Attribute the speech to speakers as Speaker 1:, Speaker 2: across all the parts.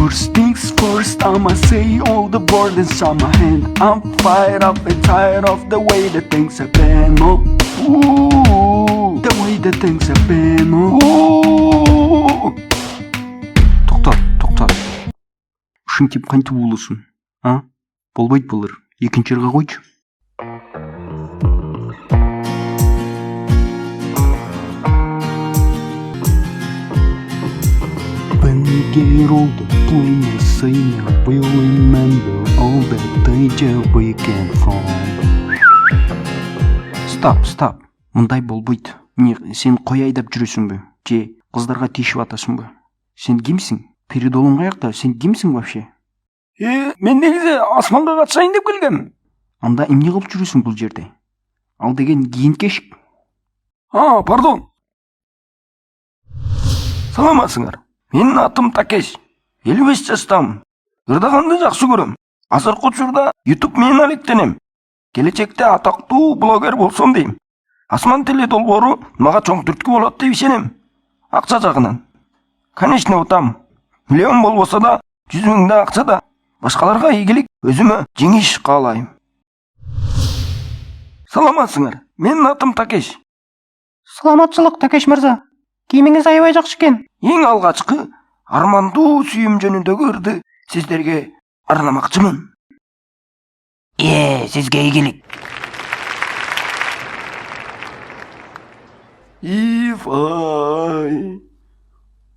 Speaker 1: First things first, I'ma say all the burdens on my hand. I'm fired up and tired of the way that things have been. Oh, ooh, the way that things have been. Oh. Тоқтат. Ушың тип қантып болусын? А? Болбайды болар. Екінші жерге қойшы. When we get older, plain and sane, we'll remember all that danger we came from. Stop. Мындай болбойды. Не, сен қой айдап жүресің бе? Же, қыздарға тиішіп атасың ба? Сен кімсің? Передолың қаяқта? Сен кімсің вообще? Мен негізі Асбанға қатысайын деп келгем. Анда эмне кылып жүресің бұл жерде? Ал деген кийин кешіп.
Speaker 2: Пардон. Саламатсыңар. Менің атым Такеш. 55 жастамын. Ырдаганды жақсы көрөм. Азыркы учурда YouTube менен алектенем. Келечекте атактуу блогер болсом дейм. Асман теле долбоору мага чоң түрткү болот деп ишенем. Акча жагынан. Конечно, утам. Миллион болбосо да, 100 миңдей акча да. Башкаларга ийгилик, өзүмө жеңиш каалайм. Саламатсыңар. Менин атым Такеш.
Speaker 3: Саламатчылык, Такеш мырза. Кийимиңиз аябай жакшы экен.
Speaker 2: Ең алгачкы армандуу сүйүм жөнүндөгү ырды сиздерге арнамакчымын. Сизге ийгилик. If I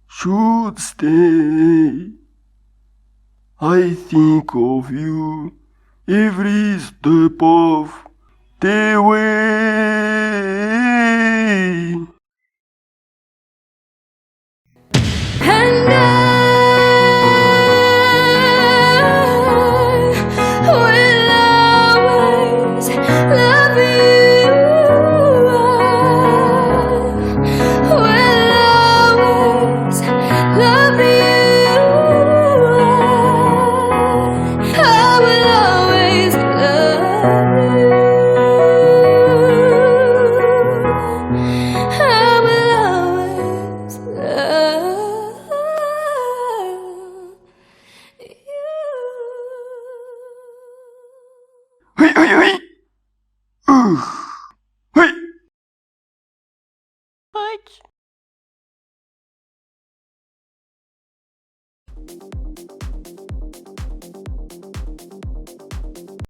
Speaker 2: should stay, I think of you every step of the way.
Speaker 4: And I will always love you. I will always love you. I will always love you. I will always love you.
Speaker 2: Hey.